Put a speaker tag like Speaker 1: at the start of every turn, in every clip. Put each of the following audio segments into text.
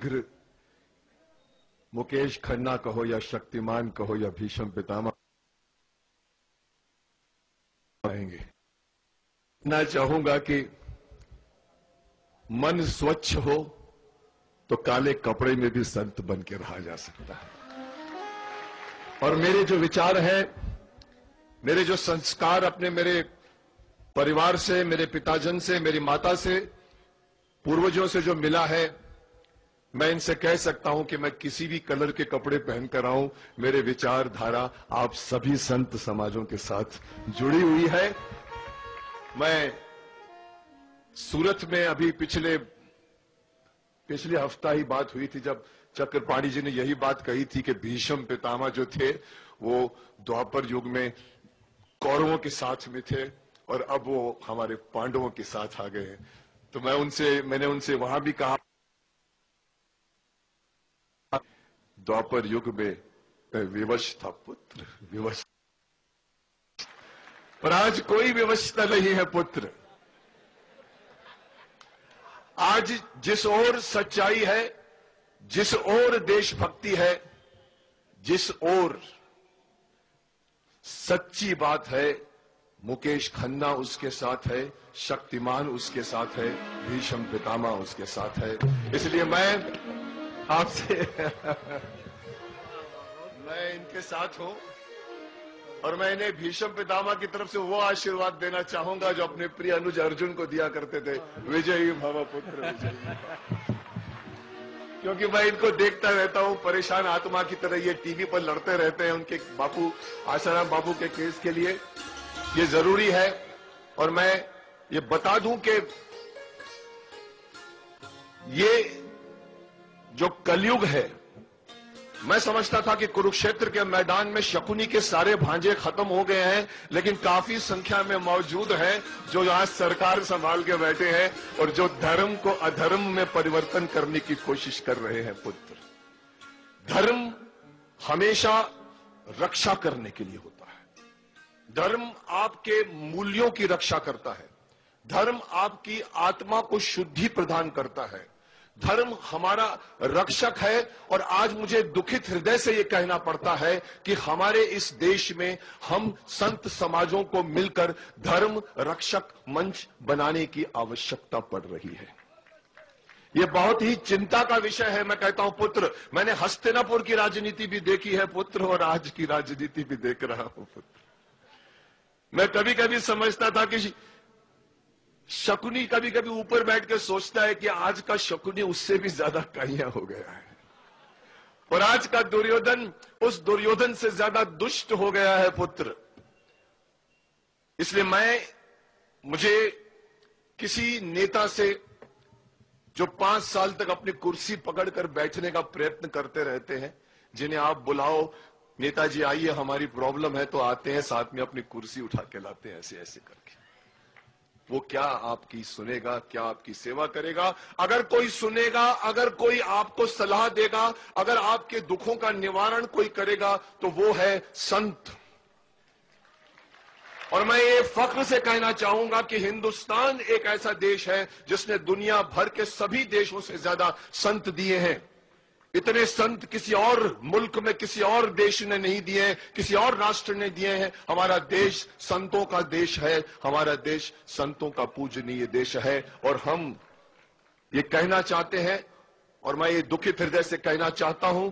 Speaker 1: शीघ्र मुकेश खन्ना कहो या शक्तिमान कहो या भीष्म पितामह आएंगे। मैं चाहूंगा कि मन स्वच्छ हो तो काले कपड़े में भी संत बन के रहा जा सकता है। और मेरे जो विचार हैं, मेरे जो संस्कार अपने मेरे परिवार से, मेरे पिताजन से, मेरी माता से, पूर्वजों से जो मिला है, मैं इनसे कह सकता हूं कि मैं किसी भी कलर के कपड़े पहनकर आऊं, मेरे विचारधारा आप सभी संत समाजों के साथ जुड़ी हुई है। मैं सूरत में अभी पिछले हफ्ता ही बात हुई थी जब चक्रपाणी जी ने यही बात कही थी कि भीष्म पितामह जो थे वो द्वापर युग में कौरवों के साथ में थे और अब वो हमारे पांडवों के साथ आ गए हैं। तो मैंने उनसे वहां भी कहा, द्वापर युग में विवश था पुत्र, विवश, पर आज कोई विवशता नहीं है पुत्र। आज जिस ओर सच्चाई है, जिस ओर देशभक्ति है, जिस ओर सच्ची बात है, मुकेश खन्ना उसके साथ है, शक्तिमान उसके साथ है, भीष्म पितामह उसके साथ है। इसलिए मैं आपसे मैं इनके साथ हूं और मैं इन्हें भीष्म पितामह की तरफ से वो आशीर्वाद देना चाहूंगा जो अपने प्रिय अनुज अर्जुन को दिया करते थे, विजयी भव पुत्र विजयी। क्योंकि मैं इनको देखता रहता हूं, परेशान आत्मा की तरह ये टीवी पर लड़ते रहते हैं उनके बापू, आसाराम बाबू के केस के लिए। ये जरूरी है। और मैं ये बता दूं कि ये जो कलयुग है, मैं समझता था कि कुरुक्षेत्र के मैदान में शकुनी के सारे भांजे खत्म हो गए हैं, लेकिन काफी संख्या में मौजूद हैं जो आज सरकार संभाल के बैठे हैं और जो धर्म को अधर्म में परिवर्तन करने की कोशिश कर रहे हैं पुत्र। धर्म हमेशा रक्षा करने के लिए होता है। धर्म आपके मूल्यों की रक्षा करता है। धर्म आपकी आत्मा को शुद्धि प्रदान करता है। धर्म हमारा रक्षक है। और आज मुझे दुखित हृदय से यह कहना पड़ता है कि हमारे इस देश में हम संत समाजों को मिलकर धर्म रक्षक मंच बनाने की आवश्यकता पड़ रही है। यह बहुत ही चिंता का विषय है। मैं कहता हूं पुत्र, मैंने हस्तिनापुर की राजनीति भी देखी है पुत्र, और आज की राजनीति भी देख रहा हूं पुत्र। मैं कभी कभी समझता था कि शकुनी कभी कभी ऊपर बैठ के सोचता है कि आज का शकुनी उससे भी ज्यादा काहिया हो गया है, और आज का दुर्योधन उस दुर्योधन से ज्यादा दुष्ट हो गया है पुत्र। इसलिए मुझे किसी नेता से जो 5 साल तक अपनी कुर्सी पकड़कर बैठने का प्रयत्न करते रहते हैं, जिन्हें आप बुलाओ, नेताजी आइए हमारी प्रॉब्लम है, तो आते हैं, साथ में अपनी कुर्सी उठा के लाते हैं ऐसे ऐसे करके। वो क्या आपकी सुनेगा, क्या आपकी सेवा करेगा? अगर कोई सुनेगा, अगर कोई आपको सलाह देगा, अगर आपके दुखों का निवारण कोई करेगा, तो वो है संत। और मैं ये फख्र से कहना चाहूंगा कि हिंदुस्तान एक ऐसा देश है जिसने दुनिया भर के सभी देशों से ज्यादा संत दिए हैं। इतने संत किसी और मुल्क में, किसी और देश ने नहीं दिए, किसी और राष्ट्र ने दिए हैं। हमारा देश संतों का देश है, हमारा देश संतों का पूजनीय देश है। और हम ये कहना चाहते हैं, और मैं ये दुखित हृदय से कहना चाहता हूं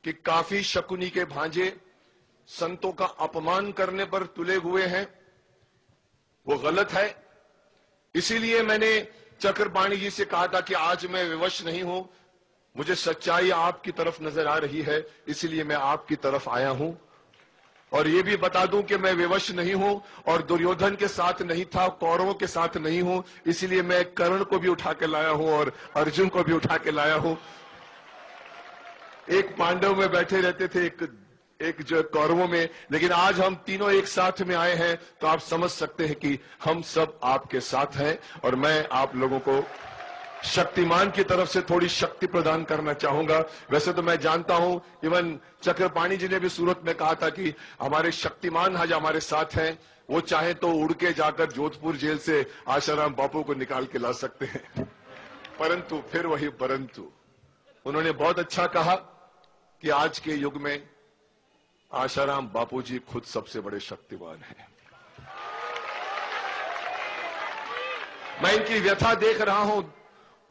Speaker 1: कि काफी शकुनी के भांजे संतों का अपमान करने पर तुले हुए हैं। वो गलत है। इसीलिए मैंने चक्रपाणी जी से कहा था कि आज मैं विवश नहीं हूं, मुझे सच्चाई आपकी तरफ नजर आ रही है, इसलिए मैं आपकी तरफ आया हूं। और यह भी बता दूं कि मैं विवश नहीं हूं और दुर्योधन के साथ नहीं था, कौरवों के साथ नहीं हूं, इसलिए मैं कर्ण को भी उठा के लाया हूं और अर्जुन को भी उठा के लाया हूं। एक पांडव में बैठे रहते थे, एक जो कौरवों में, लेकिन आज हम तीनों एक साथ में आए हैं, तो आप समझ सकते हैं कि हम सब आपके साथ हैं। और मैं आप लोगों को शक्तिमान की तरफ से थोड़ी शक्ति प्रदान करना चाहूंगा। वैसे तो मैं जानता हूं, इवन चक्रपाणी जी ने भी सूरत में कहा था कि हमारे शक्तिमान आज हमारे साथ हैं, वो चाहे तो उड़ के जाकर जोधपुर जेल से आसाराम बापू को निकाल के ला सकते हैं। परंतु फिर वही परंतु, उन्होंने बहुत अच्छा कहा कि आज के युग में आशाराम बापूजी खुद सबसे बड़े शक्तिमान हैं। मैं इनकी व्यथा देख रहा हूं।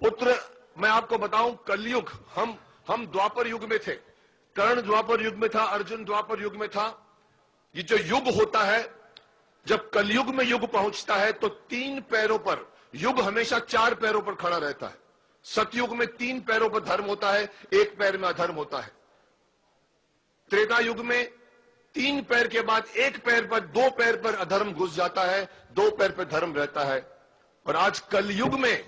Speaker 1: पुत्र, मैं आपको बताऊं, कलयुग, हम द्वापर युग में थे, कर्ण द्वापर युग में था, अर्जुन द्वापर युग में था। ये जो युग होता है, जब कलयुग में युग पहुंचता है तो 3 पैरों पर, युग हमेशा 4 पैरों पर खड़ा रहता है। सतयुग में 3 पैरों पर धर्म होता है, 1 पैर में अधर्म होता है। त्रेता युग में 3 पैर के बाद 1 पैर पर, 2 पैर पर अधर्म घुस जाता है, 2 पैर पर धर्म रहता है। और आज कलयुग में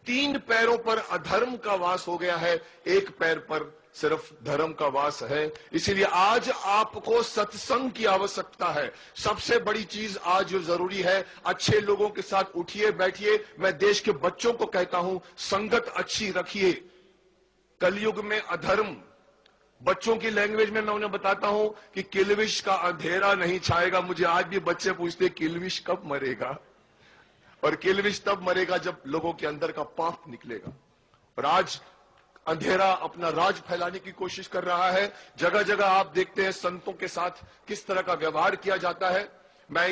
Speaker 1: 3 पैरों पर अधर्म का वास हो गया है, 1 पैर पर सिर्फ धर्म का वास है। इसीलिए आज आपको सत्संग की आवश्यकता है। सबसे बड़ी चीज आज जो जरूरी है, अच्छे लोगों के साथ उठिए बैठिए। मैं देश के बच्चों को कहता हूं, संगत अच्छी रखिए। कलयुग में अधर्म, बच्चों की लैंग्वेज में मैं उन्हें बताता हूं कि किल्विश का अंधेरा नहीं छाएगा। मुझे आज भी बच्चे पूछते किल्विश कब मरेगा, और किल्विश तब मरेगा जब लोगों के अंदर का पाप निकलेगा। और आज अंधेरा अपना राज फैलाने की कोशिश कर रहा है। जगह जगह आप देखते हैं संतों के साथ किस तरह का व्यवहार किया जाता है। मैं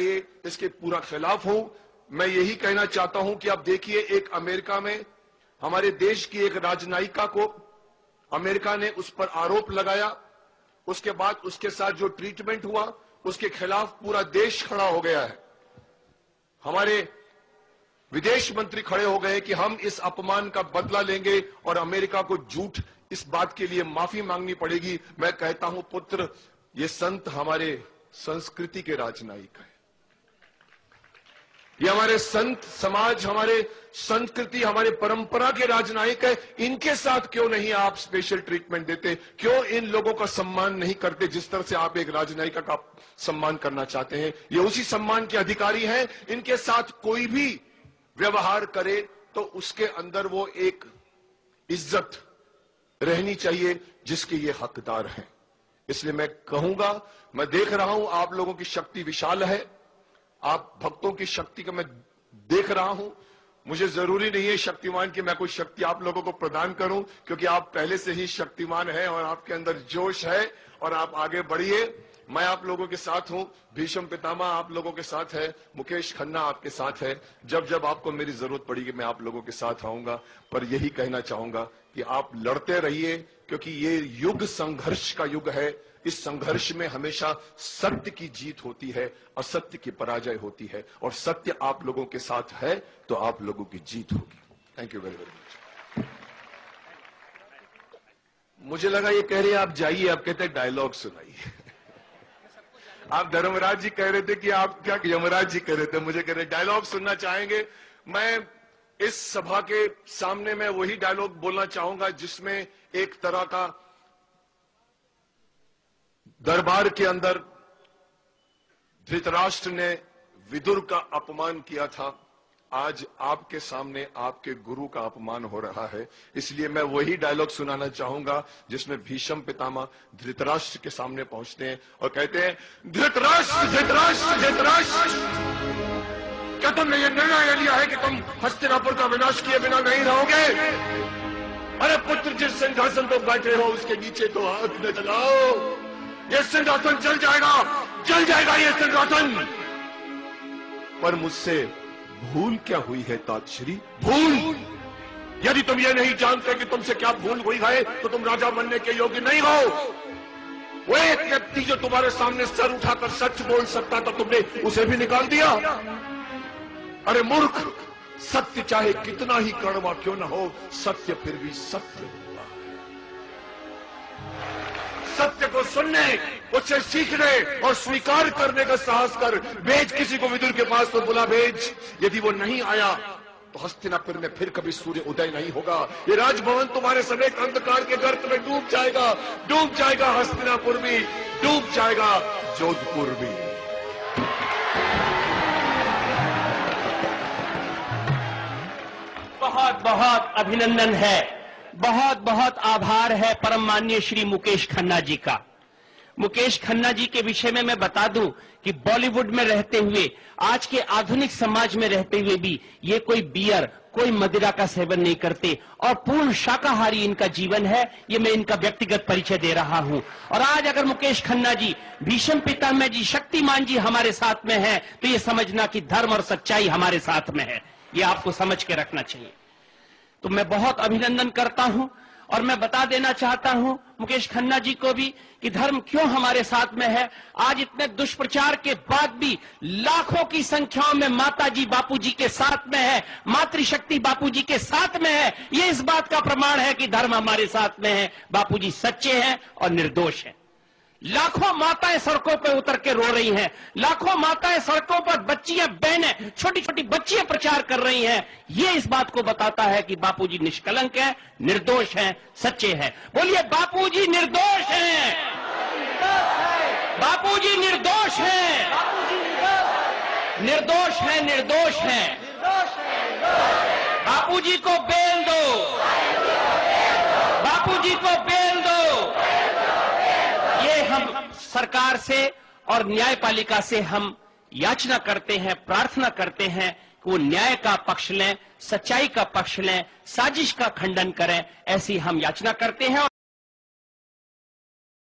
Speaker 1: इसके पूरा खिलाफ हूं। मैं यही कहना चाहता हूं कि आप देखिए, एक अमेरिका में हमारे देश की एक राजनयिका को अमेरिका ने उस पर आरोप लगाया। उसके बाद उसके साथ जो ट्रीटमेंट हुआ, उसके खिलाफ पूरा देश खड़ा हो गया है। हमारे विदेश मंत्री खड़े हो गए कि हम इस अपमान का बदला लेंगे और अमेरिका को झूठ इस बात के लिए माफी मांगनी पड़ेगी। मैं कहता हूं पुत्र, ये संत हमारे संस्कृति के राजनयिक हैं। ये हमारे संत समाज, हमारे संस्कृति, हमारे परंपरा के राजनयिक है। इनके साथ क्यों नहीं आप स्पेशल ट्रीटमेंट देते? क्यों इन लोगों का सम्मान नहीं करते जिस तरह से आप एक राजनयिका का सम्मान करना चाहते हैं? ये उसी सम्मान के अधिकारी हैं। इनके साथ कोई भी व्यवहार करे तो उसके अंदर वो एक इज्जत रहनी चाहिए जिसके ये हकदार हैं। इसलिए मैं कहूंगा, मैं देख रहा हूं आप लोगों की शक्ति विशाल है, आप भक्तों की शक्ति को मैं देख रहा हूं। मुझे जरूरी नहीं है शक्तिमान की मैं कोई शक्ति आप लोगों को प्रदान करूं, क्योंकि आप पहले से ही शक्तिमान हैं और आपके अंदर जोश है और आप आगे बढ़िए। मैं आप लोगों के साथ हूं। भीष्म पितामह आप लोगों के साथ है, मुकेश खन्ना आपके साथ है। जब जब आपको मेरी जरूरत पड़ेगी मैं आप लोगों के साथ आऊंगा। पर यही कहना चाहूंगा कि आप लड़ते रहिए, क्योंकि ये युग संघर्ष का युग है। इस संघर्ष में हमेशा सत्य की जीत होती है, असत्य की पराजय होती है। और सत्य आप लोगों के साथ है तो आप लोगों की जीत होगी। Thank you very very much. मुझे लगा ये कह रहे हैं आप जाइए, आप कहते हैं डायलॉग सुनाइए। आप धर्मराज जी कह रहे थे कि आप क्या, यमराज जी कह रहे थे, मुझे कह रहे डायलॉग सुनना चाहेंगे। मैं इस सभा के सामने मैं वही डायलॉग बोलना चाहूंगा जिसमें एक तरह का दरबार के अंदर धृतराष्ट्र ने विदुर का अपमान किया था। आज आपके सामने आपके गुरु का अपमान हो रहा है। इसलिए मैं वही डायलॉग सुनाना चाहूंगा जिसमें भीष्म पितामह धृतराष्ट्र के सामने पहुंचते हैं और कहते हैं, धृतराष्ट्र धृतराष्ट्र धृतराष्ट्र, क्या तुमने ये निर्णय लिया है कि तुम हस्तिनापुर का विनाश किए बिना नहीं रहोगे? अरे पुत्र, जिस सिंहासन पर बैठे हो उसके नीचे तो हाथ न जलाओ। ये सिंहासन जल जाएगा ये सिंहासन। पर मुझसे भूल क्या हुई है तातश्री? भूल? यदि तुम ये नहीं जानते कि तुमसे क्या भूल हुई है तो तुम राजा बनने के योग्य नहीं हो। वो एक व्यक्ति जो तुम्हारे सामने सर उठाकर सच बोल सकता था, तुमने उसे भी निकाल दिया। अरे मूर्ख, सत्य चाहे कितना ही कड़वा क्यों न हो, सत्य फिर भी सत्य होगा। सत्य को सुनने, उससे सीखने और स्वीकार करने का साहस कर। भेज किसी को विदुर के पास तो बुला भेज। यदि वो नहीं आया तो हस्तिनापुर में फिर कभी सूर्य उदय नहीं होगा। ये राजभवन तुम्हारे समेत अंधकार के गर्त में डूब जाएगा हस्तिनापुर भी, डूब जाएगा जोधपुर भी।
Speaker 2: बहुत बहुत अभिनंदन है, बहुत बहुत आभार है परम माननीय श्री मुकेश खन्ना जी का। मुकेश खन्ना जी के विषय में मैं बता दूं कि बॉलीवुड में रहते हुए, आज के आधुनिक समाज में रहते हुए भी ये कोई बियर, कोई मदिरा का सेवन नहीं करते और पूर्ण शाकाहारी इनका जीवन है। ये मैं इनका व्यक्तिगत परिचय दे रहा हूं। और आज अगर मुकेश खन्ना जी, भीष्म पितामह जी, शक्तिमान जी हमारे साथ में है तो ये समझना कि धर्म और सच्चाई हमारे साथ में है। ये आपको समझ के रखना चाहिए। तो मैं बहुत अभिनंदन करता हूं और मैं बता देना चाहता हूं मुकेश खन्ना जी को भी कि धर्म क्यों हमारे साथ में है। आज इतने दुष्प्रचार के बाद भी लाखों की संख्याओं में माताजी बापूजी के साथ में है, मातृशक्ति बापूजी के साथ में है। ये इस बात का प्रमाण है कि धर्म हमारे साथ में है। बापूजी सच्चे हैं और निर्दोष हैं। लाखों माताएं सड़कों पर उतर के रो रही हैं, लाखों माताएं सड़कों पर, बच्चियां, बहनें, छोटी छोटी बच्चियां प्रचार कर रही हैं। ये इस बात को बताता है कि बापूजी निष्कलंक हैं, निर्दोष हैं, सच्चे हैं। बोलिए बापूजी निर्दोष हैं, बापूजी निर्दोष हैं, निर्दोष हैं, निर्दोष हैं। बापूजी को बेल दो, बापूजी को बेल दो। ये हम सरकार से और न्यायपालिका से हम याचना करते हैं, प्रार्थना करते हैं कि वो न्याय का पक्ष लें, सच्चाई का पक्ष लें, साजिश का खंडन करें। ऐसी हम याचना करते हैं। और